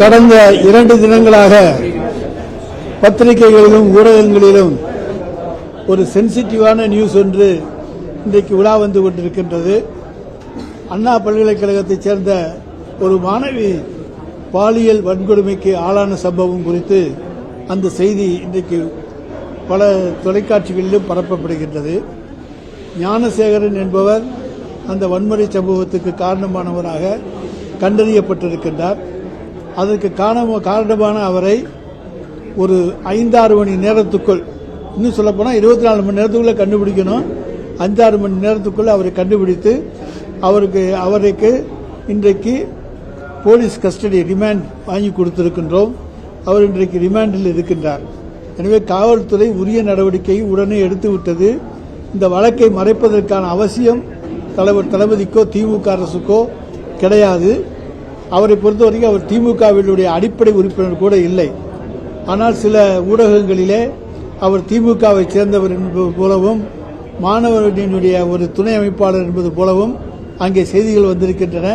கடந்த 2 தினங்களாக பத்திரிகைகளிலும் ஊடகங்களிலும் ஒரு சென்சிட்டிவான நியூஸ் ஒன்று இன்றைக்கு உலா வந்து கொண்டிருக்கின்றது. அண்ணா பல்கலைக்கழகத்தைச் சேர்ந்த ஒரு மாணவி பாலியல் வன்கொடுமைக்கு ஆளான சம்பவம் குறித்து அந்த செய்தி இன்றைக்கு பல தொலைக்காட்சிகளிலும் பரப்பப்படுகின்றது. ஞானசேகரன் என்பவர் அந்த வன்முறை சம்பவத்துக்கு காரணமானவராக கண்டறியப்பட்டிருக்கின்றார். அதற்கு காரணமான அவரை ஒரு 5-6 மணி நேரத்துக்குள், இன்னும் சொல்லப்போனால் 24 மணி நேரத்துக்குள்ள கண்டுபிடிக்கணும். 5-6 மணி நேரத்துக்குள் அவரை கண்டுபிடித்து அவருக்கு இன்றைக்கு போலீஸ் கஸ்டடி ரிமாண்ட் வாங்கி கொடுத்திருக்கின்றோம். அவர் இன்றைக்கு ரிமாண்டில் இருக்கின்றார். எனவே காவல்துறை உரிய நடவடிக்கையை உடனே எடுத்துவிட்டது. இந்த வழக்கை மறைப்பதற்கான அவசியம் தளபதிக்கோ திமுக அரசுக்கோ கிடையாது. அவரை பொறுத்தவரைக்கும் அவர் திமுகவினுடைய அடிப்படை உறுப்பினர் கூட இல்லை. ஆனால் சில ஊடகங்களிலே அவர் திமுகவை சேர்ந்தவர் என்பது போலவும் மாணவர்களுடைய ஒரு துணை அமைப்பாளர் என்பது போலவும் அங்கே செய்திகள் வந்திருக்கின்றன.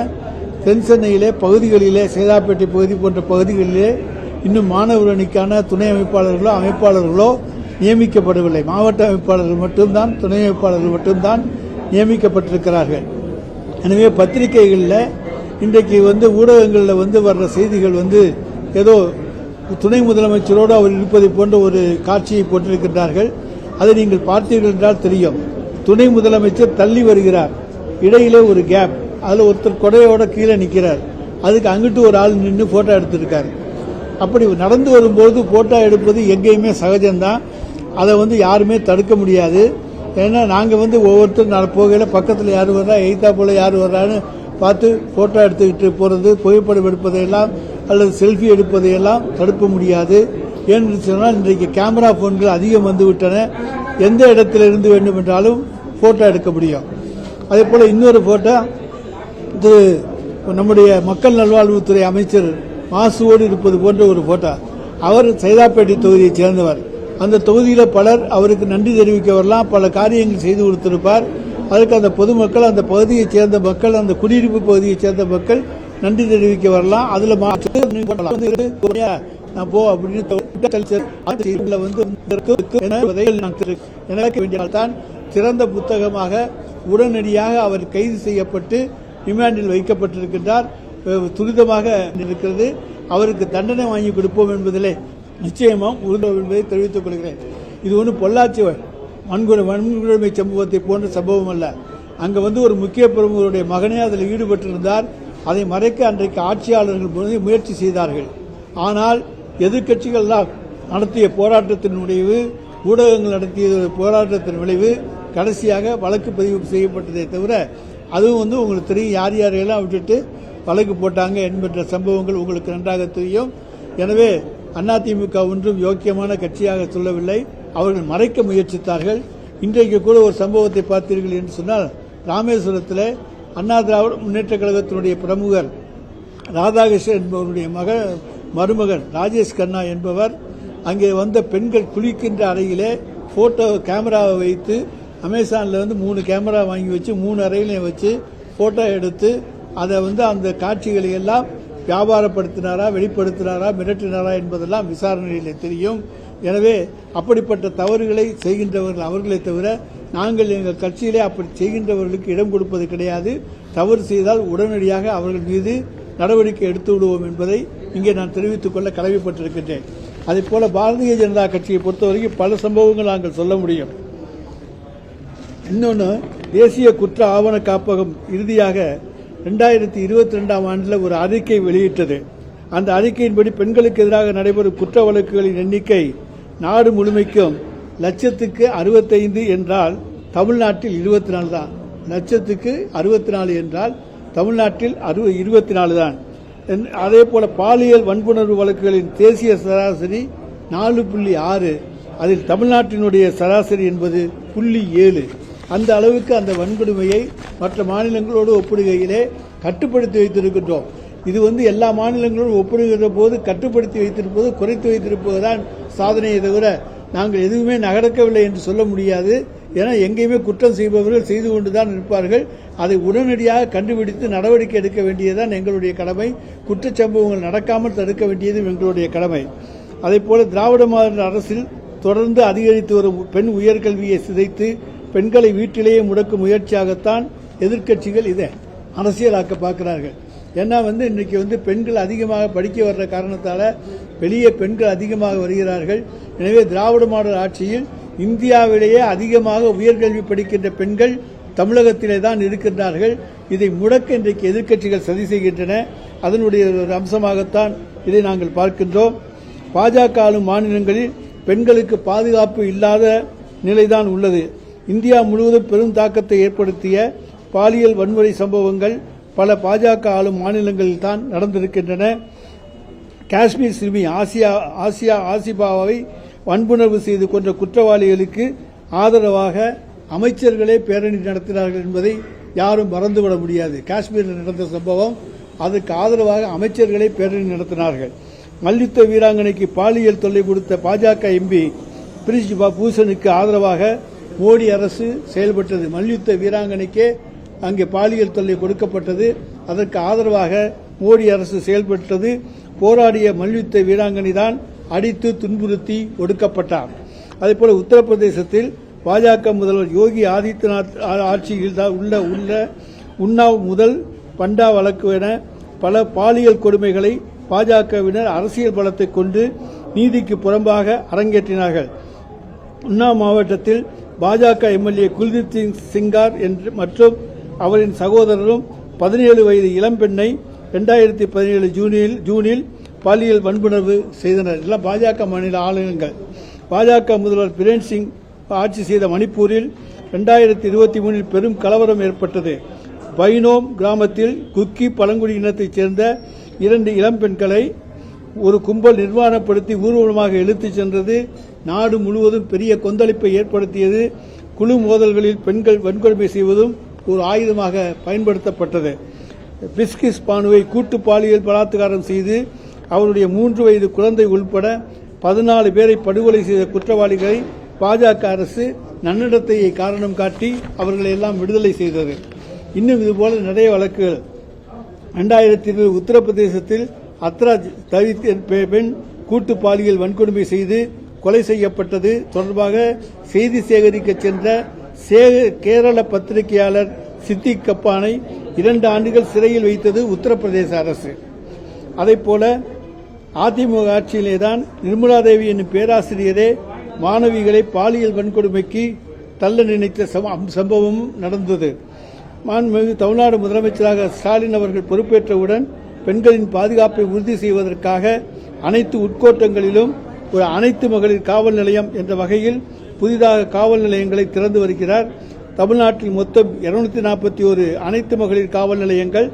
தென் சென்னையிலே பகுதிகளிலே சேதாப்பேட்டை பகுதி போன்ற பகுதிகளிலே இன்னும் மாணவர் அணிக்கான துணை அமைப்பாளர்களோ நியமிக்கப்படவில்லை. மாவட்ட அமைப்பாளர்கள் மட்டும்தான், துணை அமைப்பாளர்கள் மட்டும்தான் நியமிக்கப்பட்டிருக்கிறார்கள். எனவே பத்திரிகைகளில் இன்றைக்கு ஊடகங்களில் வர்ற செய்திகள் ஏதோ துணை முதலமைச்சரோடு அவர் இருப்பதை போன்ற ஒரு காட்சியை போட்டிருக்கின்றார்கள். அதை நீங்கள் பார்த்தீர்கள் என்றால் தெரியும். துணை முதலமைச்சர் தள்ளி வருகிறார், இடையிலே ஒரு கேப், அதில் ஒருத்தர் கொடையோட கீழே நிற்கிறார். அதுக்கு அங்கிட்டு ஒரு ஆள் நின்று போட்டோ எடுத்திருக்காரு. அப்படி நடந்து வரும்போது போட்டோ எடுப்பது எங்கேயுமே சகஜம்தான். அதை யாருமே தடுக்க முடியாது. ஏன்னா நாங்கள் ஒவ்வொருத்தரும் போகையில் பக்கத்தில் யார் வர்றா, எய்தா போல யார் வர்றான்னு பார்த்து போட்டோ எடுத்துக்கிட்டு போகிறது, புகைப்படம் எடுப்பதையெல்லாம் அல்லது செல்ஃபி எடுப்பதையெல்லாம் தடுக்க முடியாது. ஏன்னு சொன்னால் இன்றைக்கு கேமரா போன்கள் அதிகம் வந்துவிட்டன. எந்த இடத்துல இருந்து வேண்டும் என்றாலும் போட்டோ எடுக்க முடியும். அதே போல இன்னொரு போட்டோ நம்முடைய மக்கள் நல்வாழ்வுத்துறை அமைச்சர் மாசுவோடு இருப்பது போன்ற ஒரு போட்டோ. அவர் சைதாப்பேட்டை தொகுதியைச் சேர்ந்தவர். அந்த தொகுதியில் பலர் அவருக்கு நன்றி தெரிவிக்க வரலாம், பல காரியங்கள் செய்து கொடுத்திருப்பார். அதற்கு அந்த பொதுமக்கள், அந்த பகுதியைச் சேர்ந்த மக்கள், அந்த குடியிருப்பு பகுதியைச் சேர்ந்த மக்கள் நன்றி தெரிவிக்க வரலாம். அதுல போ அப்படின்னு தான் சிறந்த புத்தகமாக உடனடியாக அவர் கைது செய்யப்பட்டு ரிமாண்டில் வைக்கப்பட்டிருக்கின்றார். துரிதமாக இருக்கிறது. அவருக்கு தண்டனை வாங்கி கொடுப்போம் என்பதிலே நிச்சயமாக உறுதி என்பதை தெரிவித்துக் கொள்கிறேன். இது ஒன்றும் பொள்ளாச்சி வன்கொடுமை சம்பவத்தை போன்ற சம்பவம் அல்ல. அங்க ஒரு முக்கிய பிரமுகருடைய மகனே அதில் ஈடுபட்டிருந்தார். அதை மறைக்க அன்றைக்கு ஆட்சியாளர்கள் முயற்சி செய்தார்கள். ஆனால் எதிர்க்கட்சிகள் நடத்திய போராட்டத்தின் விளைவு, ஊடகங்கள் நடத்திய போராட்டத்தின் விளைவு கடைசியாக வழக்கு பதிவு செய்யப்பட்டதை தவிர, அதுவும் உங்களுக்கு தெரியும் யார் யாரையெல்லாம் விட்டுட்டு வழக்கு போட்டாங்க என்கின்ற சம்பவங்கள் உங்களுக்கு நன்றாக தெரியும். எனவே அதிமுக ஒன்றும் யோக்கியமான கட்சியாக சொல்லவில்லை. அவர்கள் மறைக்க முயற்சித்தார்கள். இன்றைக்கு கூட ஒரு சம்பவத்தை பார்த்தீர்கள் என்று சொன்னால், ராமேஸ்வரத்தில் அண்ணா திராவிட முன்னேற்ற கழகத்தினுடைய பிரமுகர் ராதாகிருஷ்ணன் என்பவருடைய மருமகன் ராஜேஷ் கண்ணா என்பவர் அங்கே வந்த பெண்கள் குளிக்கின்ற அறையிலே போட்டோ கேமராவை வைத்து அமேசான்ல 3 கேமரா வாங்கி வச்சு 3 அறையிலையும் வச்சு போட்டோ எடுத்து அதை அந்த காட்சிகளை எல்லாம் வியாபாரப்படுத்தினாரா, வெளிப்படுத்தினாரா, மிரட்டினாரா என்பதெல்லாம் விசாரணையில் தெரியும். எனவே அப்படிப்பட்ட தவறுகளை செய்கின்றவர்கள் அவர்களை தவிர நாங்கள் எங்கள் கட்சியிலே அப்படி செய்கின்றவர்களுக்கு இடம் கொடுப்பது கிடையாது. தவறு செய்தால் உடனடியாக அவர்கள் மீது நடவடிக்கை எடுத்து விடுவோம் என்பதை இங்கே நான் தெரிவித்துக் கொள்ள கடமைப்பட்டிருக்கின்றேன். அதே போல பாரதிய ஜனதா கட்சியை பொறுத்தவரைக்கும் பல சம்பவங்கள் நாங்கள் சொல்ல முடியும். இன்னொன்று, தேசிய குற்ற ஆவண காப்பகம் இறுதியாக 2022ஆம் ஆண்டில் ஒரு அறிக்கை வெளியிட்டது. அந்த அறிக்கையின்படி பெண்களுக்கு எதிராக நடைபெறும் குற்ற வழக்குகளின் எண்ணிக்கை நாடு முழுமைக்கும் லட்சத்துக்கு 65 என்றால் தமிழ்நாட்டில் 24 தான். லட்சத்துக்கு 64 என்றால் தமிழ்நாட்டில் 24 தான். அதே போல பாலியல் வன்புணர்வு வழக்குகளின் தேசிய சராசரி 4.6, அதில் தமிழ்நாட்டினுடைய சராசரி என்பது 0.7. அந்த அளவுக்கு அந்த வன்கொடுமையை மற்ற மாநிலங்களோடு ஒப்பிடுகையிலே கட்டுப்படுத்தி வைத்திருக்கின்றோம். இது எல்லா மாநிலங்களோடு ஒப்பிடுகிற போது கட்டுப்படுத்தி வைத்திருப்பது, குறைத்து வைத்திருப்பதுதான் சாதனையை தவிர நாங்கள் எதுவுமே நகர்க்கவில்லை என்று சொல்ல முடியாது. ஏன்னா எங்கேயுமே குற்றம் செய்பவர்கள் செய்து கொண்டுதான் இருப்பார்கள். அதை உடனடியாக கண்டுபிடித்து நடவடிக்கை எடுக்க வேண்டியதுதான் எங்களுடைய கடமை. குற்றச்சம்பவங்கள் நடக்காமல் தடுக்க வேண்டியது எங்களுடைய கடமை. அதேபோல திராவிட மாடல் அரசில் தொடர்ந்து அதிகரித்து வரும் பெண் உயர்கல்வியை சிதைத்து பெண்களை வீட்டிலேயே முடக்கும் முயற்சியாகத்தான் எதிர்க்கட்சிகள் இதை அரசியலாக்க பார்க்கிறார்கள். ஏன்னா இன்னைக்கு பெண்கள் அதிகமாக படிக்க வர்ற காரணத்தால் வெளியே பெண்கள் அதிகமாக வருகிறார்கள். எனவே திராவிட மாடல் ஆட்சியில் இந்தியாவிலேயே அதிகமாக உயர்கல்வி படிக்கின்ற பெண்கள் தமிழகத்திலே தான் இருக்கின்றார்கள். இதை முடக்க இன்றைக்கு எதிர்க்கட்சிகள் சதி செய்கின்றன. அதனுடைய ஒரு அம்சமாகத்தான் இதை நாங்கள் பார்க்கின்றோம். பாஜக ஆளும் மாநிலங்களில் பெண்களுக்கு பாதுகாப்பு இல்லாத நிலைதான் உள்ளது. இந்தியா முழுவதும் பெரும் தாக்கத்தை ஏற்படுத்திய பாலியல் வன்முறை சம்பவங்கள் பல பாஜக ஆளும் மாநிலங்களில் தான் நடந்திருக்கின்றன. காஷ்மீர் சிறுமி ஆசிபாவை வன்புணர்வு செய்து கொன்ற குற்றவாளிகளுக்கு ஆதரவாக அமைச்சர்களே பேரணி நடத்தினார்கள் என்பதை யாரும் மறந்துவிட முடியாது. காஷ்மீரில் நடந்த சம்பவம், அதுக்கு ஆதரவாக அமைச்சர்களே பேரணி நடத்தினார்கள். மல்யுத்த வீராங்கனைக்கு பாலியல் தொல்லை கொடுத்த பாஜக எம்பி பிரிஜ் பூஷனுக்கு ஆதரவாக மோடி அரசு செயல்பட்டது. மல்யுத்த வீராங்கனைக்கே அங்கே பாலியல் தொல்லை கொடுக்கப்பட்டது. அதற்கு ஆதரவாக மோடி அரசு செயல்பட்டது. போராடிய மல்யுத்த வீராங்கனை தான் அடித்து துன்புறுத்தி ஒடுக்கப்பட்டார். அதேபோல உத்தரப்பிரதேசத்தில் பாஜக முதல்வர் யோகி ஆதித்யநாத் ஆட்சியில் உள்ள உன்னாவ் முதல் பண்டா வழக்கு என பல பாலியல் கொடுமைகளை பாஜகவினர் அரசியல் பலத்தை கொண்டு நீதிக்கு புறம்பாக அரங்கேற்றினார்கள். உன்னாவ் மாவட்டத்தில் பாஜக எம்எல்ஏ குல்தீப் சிங் செங்கார் மற்றும் அவரின் சகோதரரும் 17 வயது இளம்பெண்ணை 2017 ஜூனில் பாலியல் வன்புணர்வு செய்தனர். எல்லாம் பாஜக மாநில ஆளுநர்கள். பாஜக முதல்வர் பிரேன் சிங் ஆட்சி செய்த மணிப்பூரில் 2023 பெரும் கலவரம் ஏற்பட்டது. பைனோம் கிராமத்தில் குக்கி பழங்குடி இனத்தைச் சேர்ந்த 2 இளம்பெண்களை ஒரு கும்பல் நிர்வாணப்படுத்தி ஊர்வலமாக இழுத்துச் சென்றது. நாடு முழுவதும் பெரிய கொந்தளிப்பை ஏற்படுத்தியது. குழு மோதல்களில் பெண்கள் வன்கொடுமை செய்வதும் ஒரு ஆயுதமாக பயன்படுத்தப்பட்டது. பிஸ்கிஸ் பானுவை கூட்டு பாலியல் பலாத்காரம் செய்து அவருடைய 3 வயது குழந்தை உள்பட 14 பேரை படுகொலை செய்த குற்றவாளிகளை பாஜக அரசு நன்னடத்தையை காரணம் காட்டி அவர்களை எல்லாம் விடுதலை செய்தது. இன்னும் இதுபோல நிறைய வழக்குகள். 2020 உத்தரப்பிரதேசத்தில் அத்ரா தலித் பெண் கூட்டு பாலியல் வன்கொடுமை செய்து கொலை செய்யப்பட்டது தொடர்பாக செய்தி சேகரிக்க சென்ற கேரள பத்திரிகையாளர் சித்திக் கப்பானை 2 ஆண்டுகள் சிறையில் வைத்தது உத்தரப்பிரதேச அரசு. அதேபோல அதிமுக ஆட்சியிலேதான் நிர்மலா தேவி என்னும் பேராசிரியரே மாணவிகளை பாலியல் வன்கொடுமைக்கு தள்ள நினைத்த சம்பவம் நடந்தது. மாண்புமிகு தமிழ்நாடு முதலமைச்சராக ஸ்டாலின் அவர்கள் பொறுப்பேற்றவுடன் பெண்களின் பாதுகாப்பை உறுதி செய்வதற்காக அனைத்து உட்கோட்டங்களிலும் ஒரு அனைத்து மகளிர் காவல் நிலையம் என்ற வகையில் புதிதாக காவல் நிலையங்களை திறந்து வருகிறார். தமிழ்நாட்டில் மொத்தம் 241 அனைத்து மகளிர் காவல் நிலையங்கள்,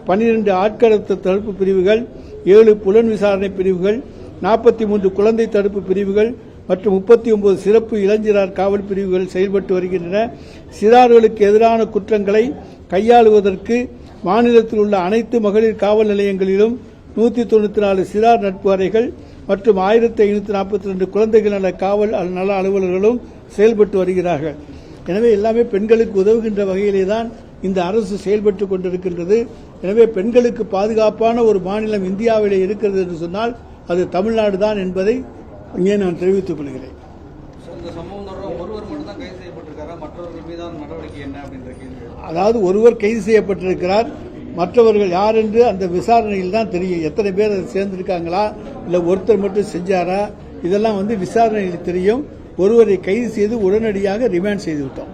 12 ஆட்கடத்தல் தடுப்பு பிரிவுகள், 7 புலன் விசாரணை பிரிவுகள், 43 குழந்தை தடுப்பு பிரிவுகள் மற்றும் 39 சிறப்பு இளஞ்சிறார் காவல் பிரிவுகள் செயல்பட்டு வருகின்றன. சிறார்களுக்கு எதிரான குற்றங்களை கையாளுவதற்கு மாநிலத்தில் உள்ள அனைத்து மகளிர் காவல் நிலையங்களிலும் 194 சிறார் நட்பு அறைகள் மற்றும் 1542 குழந்தைகள் நல காவல் நல அலுவலர்களும் செயல்பட்டு வருகிறார்கள். எனவே எல்லாமே பெண்களுக்கு உதவுகின்ற வகையிலே தான் இந்த அரசு செயல்பட்டுக் கொண்டிருக்கின்றது. எனவே பெண்களுக்கு பாதுகாப்பான ஒரு மாநிலம் இந்தியாவிலே இருக்கிறது என்று சொன்னால் அது தமிழ்நாடு தான் என்பதை இங்கே நான் தெரிவித்துக் கொள்கிறேன். அதாவது ஒருவர் கைது செய்யப்பட்டிருக்கிறார், மற்றவர்கள் யார் என்று அந்த விசாரணையில் தான் தெரியும். எத்தனை பேர் அதை சேர்ந்திருக்காங்களா இல்லை ஒருத்தர் மட்டும் செஞ்சாரா, இதெல்லாம் விசாரணையில் தெரியும். ஒருவரை கைது செய்து உடனடியாக ரிமாண்ட் செய்து விட்டோம்.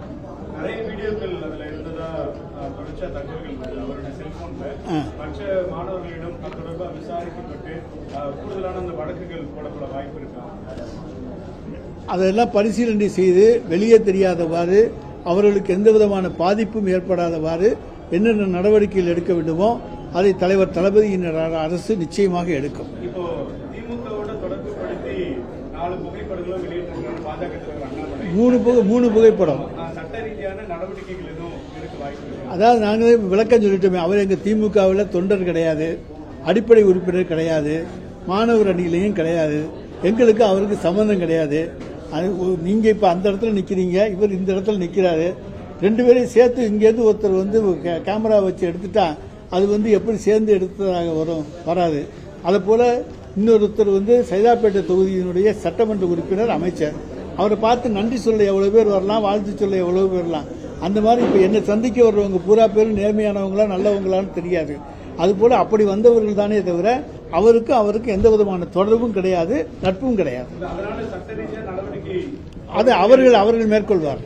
அதெல்லாம் பரிசீலனை செய்து வெளியே தெரியாதவாறு, அவர்களுக்கு எந்த விதமான பாதிப்பும் ஏற்படாதவாறு என்னென்ன நடவடிக்கைகள் எடுக்க வேண்டுமோ அதை தலைவர் தளபதியின் அரசு நிச்சயமாக எடுக்கும். மூணு புகைப்படம். அதாவது நாங்கள் விளக்கம் சொல்லிட்டோமே, அவர் எங்கள் திமுகவில் தொண்டர் கிடையாது, அடிப்படை உறுப்பினர் கிடையாது, மாணவர் அணியிலையும் கிடையாது, எங்களுக்கு அவருக்கு சம்பந்தம் கிடையாது. நீங்க இப்ப அந்த இடத்துல நிக்கிறீங்க, இவர் இந்த இடத்துல நிக்கிறாரு. ரெண்டு பேரையும் சேர்த்து இங்கேருந்து ஒருத்தர் வந்து கேமரா வச்சு எடுத்துட்டா அது வந்து எப்படி சேர்ந்து எடுத்ததாக வராது. அதை போல இன்னொருத்தர் வந்து சைதாப்பேட்டை தொகுதியினுடைய சட்டமன்ற உறுப்பினர் அமைச்சர், அவரை பார்த்து நன்றி சொல்ல எவ்வளவு பேர் வரலாம், வாழ்த்து சொல்ல எவ்வளவு பேர் வரலாம். அந்த மாதிரி இப்ப என்ன சந்திக்க வர்றவங்க பூரா பேரும் நேர்மையானவங்களா நல்லவங்களான்னு தெரியாது. அதுபோல அப்படி வந்தவர்கள் தானே தவிர அவருக்கு எந்த விதமான தொடர்பும் கிடையாது, நட்பும் கிடையாது. அது அவர்கள் மேற்கொள்வார்.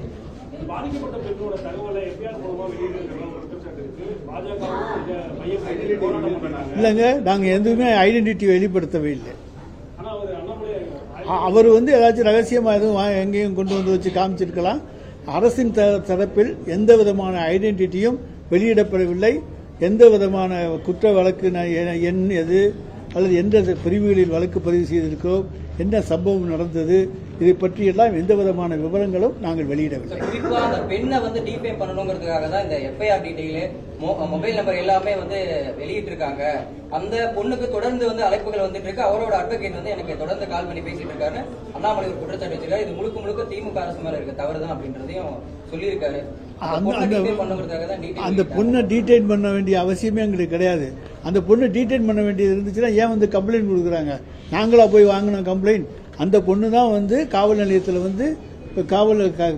இல்லைங்க, நாங்க எதுவுமே ஐடென்டிட்டி வெளிப்படுத்தவே இல்லை. அவர் வந்து ஏதாச்சும் ரகசியமா எதுவும் எங்கேயும் கொண்டு வந்து வச்சு காமிச்சிருக்கலாம். அரசின் தரப்பில் எந்த விதமான ஐடென்டிட்டியும் வெளியிடப்படவில்லை. எந்த விதமான குற்ற வழக்கு எண் எது அல்லது எந்த பிரிவுகளில் வழக்கு பதிவு செய்திருக்கிறோம், என்ன சம்பவம் நடந்தது, இதை பற்றி எல்லாம் எந்த விதமான விவரங்களும் நாங்கள் வெளியிடவில்லை. குறிப்பாக அந்த பெண்ணை வந்து டிஃபேம் பண்ணணுங்கிறதுக்காக தான் இந்த எஃப்ஐஆர் டீடைல், மொபைல் நம்பர் எல்லாமே வந்து வெளியிட்டு இருக்காங்க. அந்த பொண்ணுக்கு தொடர்ந்து வந்து அழைப்புகள் வந்துட்டு இருக்கு. அவரோட அட்வொகேட் வந்து எனக்கு தொடர்ந்து கால் பண்ணி பேசிட்டு இருக்காரு. அண்ணாமலை ஒரு குற்றச்சாட்டு வச்சிருக்காரு. இது முழுக்க திமுக அரசு மேல இருக்க தவறுதான் அப்படின்றதையும் சொல்லியிருக்காரு. அந்த பொண்ணை டீடைன் பண்ண வேண்டிய அவசியமே எங்களுக்கு கிடையாது. அந்த பொண்ணு டீடைன் பண்ண வேண்டியது இருந்துச்சுன்னா ஏன் வந்து கம்ப்ளைண்ட் கொடுக்குறாங்க? நாங்களா போய் வாங்கினோம் கம்ப்ளைண்ட்? அந்த பொண்ணு தான் வந்து காவல் நிலையத்தில் வந்து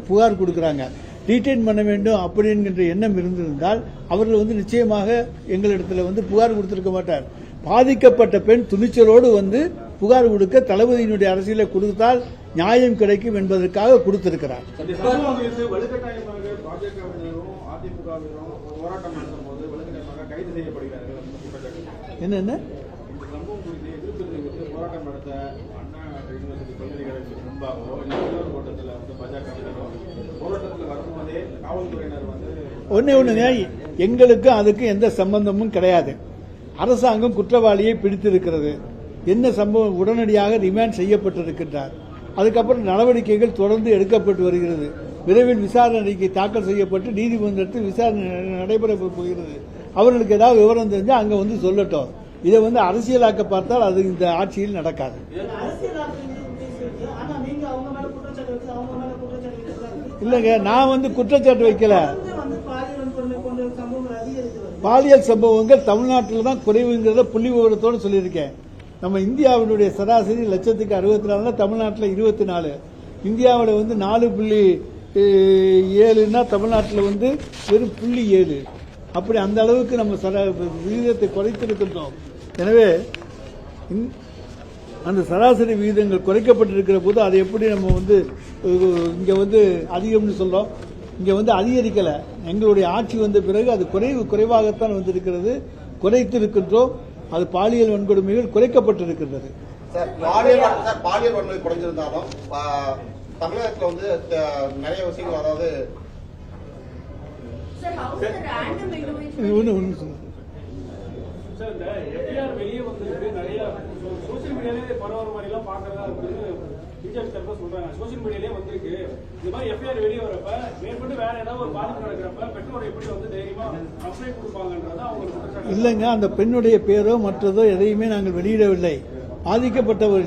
புகார் கொடுக்குறாங்க. டீடைன் பண்ண வேண்டும் அப்படிங்கிற எண்ணம் இருந்திருந்தால் அவர்கள் வந்து நிச்சயமாக எங்களிடத்தில் வந்து புகார் கொடுத்திருக்க மாட்டார். பாதிக்கப்பட்ட பெண் துணிச்சலோடு வந்து புகார் கொடுக்க தளபதியினுடைய அரசியலை கொடுத்தால் நியாயம் கிடைக்கும் என்பதற்காக கொடுத்திருக்கிறார். என்ன ஒண்ணுங்க, எங்களுக்கு அதுக்கு எந்த சம்பந்தமும் கிடையாது. அரசாங்கம் குற்றவாளியை பிடித்திருக்கிறது. என்ன சம்பவம், உடனடியாக ரிமாண்ட் செய்யப்பட்டிருக்கின்றார். அதுக்கப்புறம் நடவடிக்கைகள் தொடர்ந்து எடுக்கப்பட்டு வருகிறது. விரைவில் விசாரணை அறிக்கை தாக்கல் செய்யப்பட்டு நீதிமன்றத்தில் விசாரணை நடைபெற போகிறது. அவர்களுக்கு ஏதாவது விவரம் தெரிஞ்சா அங்க வந்து சொல்லட்டும். இதை வந்து அரசியலாக்க பார்த்தால் அது இந்த ஆட்சியில் நடக்காது. இல்லங்க, நான் வந்து குற்றச்சாட்டு வைக்கல. பாலியல் சம்பவங்கள் தமிழ்நாட்டில் தான் குறைவுங்கிறத புள்ளி விவரத்தோடு சொல்லியிருக்கேன். நம்ம இந்தியாவினுடைய சராசரி லட்சத்துக்கு 64, தமிழ்நாட்டில் 24. இந்தியாவில் வந்து 4.7ன்னா தமிழ்நாட்டில் வந்து வெறும் 0.7. அப்படி அந்த அளவுக்கு நம்ம விகிதத்தை குறைத்திருக்கின்றோம். எனவே அந்த சராசரி விகிதங்கள் குறைக்கப்பட்டிருக்கிற போது அதை எப்படி நம்ம வந்து இங்க வந்து அதிகம்னு சொல்றோம்? இங்க வந்து அதிகரிக்கல. எங்களுடைய ஆட்சி வந்த பிறகு அது குறைவாகத்தான் வந்திருக்கிறது, குறைத்திருக்கின்றோம். அது பாலியல் வன்கொடுமைகள் குறைக்கப்பட்டிருக்கின்றது. பாலியல் வன்முறை குறைஞ்சிருந்தாலும் தமிழகத்தில் வந்து நிறைய விஷயங்கள், அதாவது வெளியே வந்து நிறைய சோசியல் மீடியாலே பரவாயில்ல மாதிரி எல்லாம் பாக்குறதா இருக்கு. பிஜேபி தரப்பு சொல்றாங்க சோசியல் மீடியாலே வந்திருக்கு. இந்த மாதிரி எஃப்ஐஆர் வெளியே வரப்ப மேற்பட்டு வேற ஏதாவது ஒரு பாதிப்பு நடக்கிறப்ப பெற்றோர் எப்படி வந்து தைரியமா கம்ப்ளைண்ட் கொடுப்பாங்கன்றத அவங்க இல்லைங்க. அந்த பெண்ணுடைய பேரோ மற்றதோ எதையுமே நாங்கள் வெளியிடவில்லை. பாதிக்கப்பட்டவர்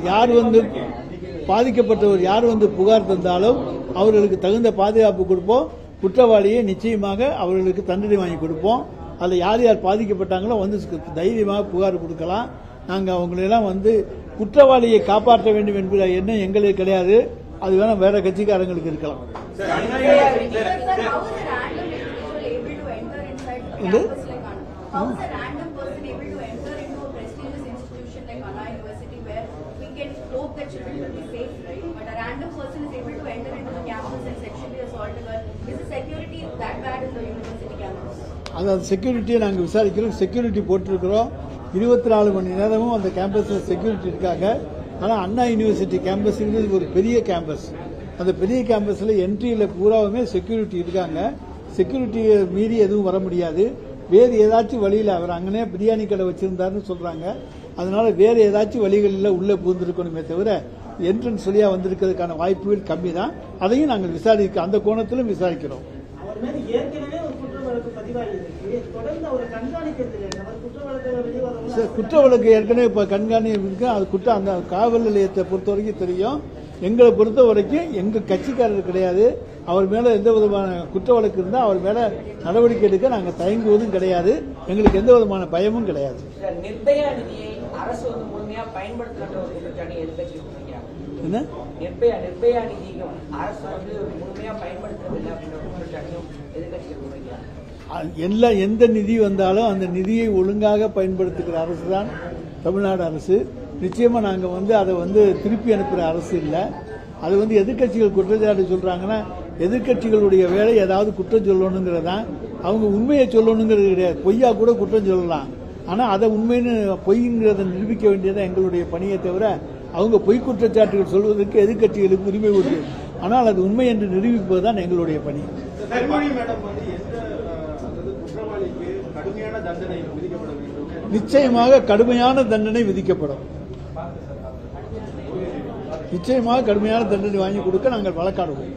யார் வந்து புகார் தந்தாலும் அவர்களுக்கு தகுந்த பாதுகாப்பு கொடுப்போம். குற்றவாளியை நிச்சயமாக அவர்களுக்கு தண்டனை வாங்கி கொடுப்போம். அதில் யார் யார் பாதிக்கப்பட்டாங்களோ வந்து தைரியமாக புகார் கொடுக்கலாம். நாங்கள் அவங்களெல்லாம் வந்து குற்றவாளியை காப்பாற்ற வேண்டும் என்கிற எண்ணம் எங்களுக்கு கிடையாது. அது வேணா வேற கட்சிக்காரங்களுக்கு இருக்கலாம். அதாவது செக்யூரிட்டியை நாங்கள் விசாரிக்கிறோம். செக்யூரிட்டி போட்டிருக்கிறோம். 24 மணி நேரமும் அந்த கேம்பஸில் செக்யூரிட்டி இருக்காங்க. ஆனால் அண்ணா யூனிவர்சிட்டி கேம்பஸ்ங்கிறது ஒரு பெரிய கேம்பஸ். அந்த பெரிய கேம்பஸில் என்ட்ரியில் பூராவுமே செக்யூரிட்டி இருக்காங்க. செக்யூரிட்டியை மீறி எதுவும் வர முடியாது. வேறு ஏதாச்சும் வழியில் அவர் அங்கனே பிரியாணி கடை வச்சிருந்தாருன்னு சொல்றாங்க. அதனால வேறு ஏதாச்சும் வழிகளில் உள்ளே பூந்திருக்கணுமே தவிர என்ட்ரன்ஸ் வழியாக வந்திருக்கிறதுக்கான வாய்ப்புகள் கம்மி தான். அதையும் நாங்கள் அந்த கோணத்திலும் விசாரிக்கிறோம். குற்ற வழக்கு ஏற்கனவே இப்ப கண்காணி இருக்கு. அது அந்த காவல் நிலையத்தை பொறுத்த வரைக்கும் தெரியும். எங்களை பொறுத்த வரைக்கும் எங்க கட்சிக்காரர் கிடையாது. அவர் மேல எந்த விதமான குற்ற வழக்கு இருந்தால் அவர் மேல நடவடிக்கை எடுக்க நாங்கள் தயங்குவதும் கிடையாது. எங்களுக்கு எந்த விதமான பயமும் கிடையாது. நிர்பயா நிதியை அரசு வந்து முழுமையா பயன்படுத்தலான்ற ஒரு குற்றச்சாட்டை எதிர்க்கட்சி வைக்கிறாங்க. என்ன நிர்பயா நிதியும் அரசு வந்து முழுமையா பயன்படுத்தவில்லை அப்படின்ற ஒரு குற்றச்சாட்டையும் எதிர்க்கட்சிகள் வைக்கிறாங்க. எந்த நிதி வந்தாலும் அந்த நிதியை ஒழுங்காக பயன்படுத்துகிற அரசு தான் தமிழ்நாடு அரசு. நிச்சயமா நாங்க அதை திருப்பி அனுப்புற அரசு இல்லை. அது எதிர்க்கட்சிகள் குற்றச்சாட்டு சொல்றாங்கன்னா எதிர்க்கட்சிகளுடைய வேலை ஏதாவது குற்றம் சொல்லணுங்கிறதான். அவங்க உண்மையை சொல்லணுங்கிறது கிடையாது. பொய்யா கூட குற்றம் சொல்லலாம். ஆனா அதை உண்மைன்னு பொய்ங்கிறத நிரூபிக்க வேண்டியது எங்களுடைய பணியை தவிர அவங்க பொய் குற்றச்சாட்டுகள் சொல்வதற்கு எதிர்க்கட்சிகளுக்கு உரிமை உண்டு. ஆனால் அது உண்மை என்று நிரூபிப்பதுதான் எங்களுடைய பணி. நிச்சயமாக கடுமையான தண்டனை விதிக்கப்படும். நிச்சயமாக கடுமையான தண்டனை வாங்கி கொடுக்க நாங்கள் வழக்காடுவோம்.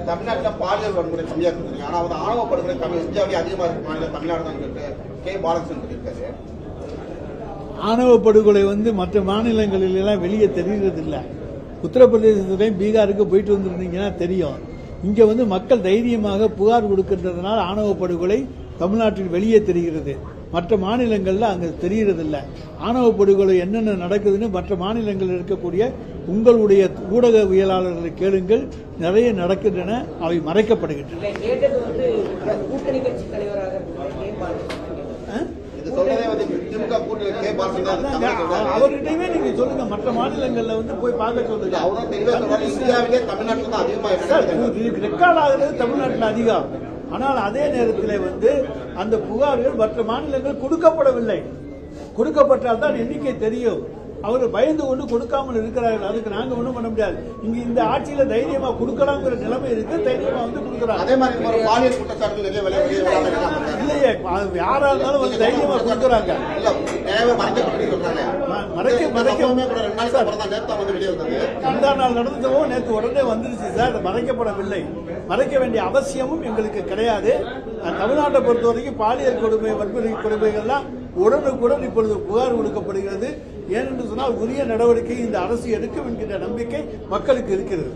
தமிழ்நாட்டில் பாலியல் வன்முறை கம்மியா இருக்கு. ஆனா ஆணவ படுகொலை இந்தியாவிலே அதிகமா இருக்கு மாநிலம் தமிழ்நாடு தான் இருக்கு. கே பாலகிருஷ்ணன் சொல்லியிருக்காரு. ஆணவ படுகொலை மற்ற மாநிலங்களில் எல்லாம் வெளியே தெரிகிறது இல்லை. உத்தரப்பிரதேசத்திலையும் பீகாருக்கு போயிட்டு வந்திருந்தீங்கன்னா தெரியும். இங்க மக்கள் தைரியமாக புகார் கொடுக்கின்றதுனால ஆணவ படுகொலை தமிழ்நாட்டில் வெளியே தெரிகிறது. மற்ற மாநிலங்கள்ல அங்க தெரியறதில்லை. ஆணவ படுகொலை என்னென்ன நடக்குதுன்னு மற்ற மாநிலங்களில் இருக்கக்கூடிய உங்களுடைய ஊடகவியலாளர்களை கேளுங்கள். நிறைய நடக்கின்றன, அவை மறைக்கப்படுகின்றன. கூட்டணி கட்சி தலைவராக அவர்கிட்டயுமே நீங்க சொல்லுங்க. மற்ற மாநிலங்கள்ல போய் பார்க்க சொல்லுங்க. ரெக்கார்ட் ஆகுறது தமிழ்நாட்டில் அதிகம். ஆனால் அதே நேரத்தில் அந்த புகார்கள் மற்ற மாநிலங்கள் கொடுக்கப்படவில்லை. கொடுக்கப்பட்டால் தான் எண்ணிக்கை தெரியும். அவர் பயந்து கொண்டு கொடுக்காமல் இருக்கிறார்கள். அதுக்கு நாங்க ஒண்ணும் பண்ண முடியாது. இங்க இந்த ஆட்சியில தைரியமா கொடுக்கலாம்ங்கிற நிலைமை இருக்கு. தைரியமா கொடுக்கறாங்க. அதே மாதிரி பாலியல் குற்றச்சாட்டுகள் இல்லையே, யாரா இருந்தாலும் தைரியமா கொடுக்கறாங்க. முந்தா நாள் நடந்ததோ நேற்று உடனே வந்துருச்சு சார். மறைக்கப்படவில்லை. மறைக்க வேண்டிய அவசியமும் எங்களுக்கு கிடையாது. தமிழ்நாட்டை பொறுத்த வரைக்கும் பாலியல் கொடுமை, வன்முறை கொடுமைகள்லாம் உடனுக்குடன் இப்பொழுது புகார் கொடுக்கப்படுகிறது. ஏனென்று சொன்னால் உரிய நடவடிக்கை இந்த அரசு எடுக்கும் என்கின்ற நம்பிக்கை மக்களுக்கு இருக்கிறது.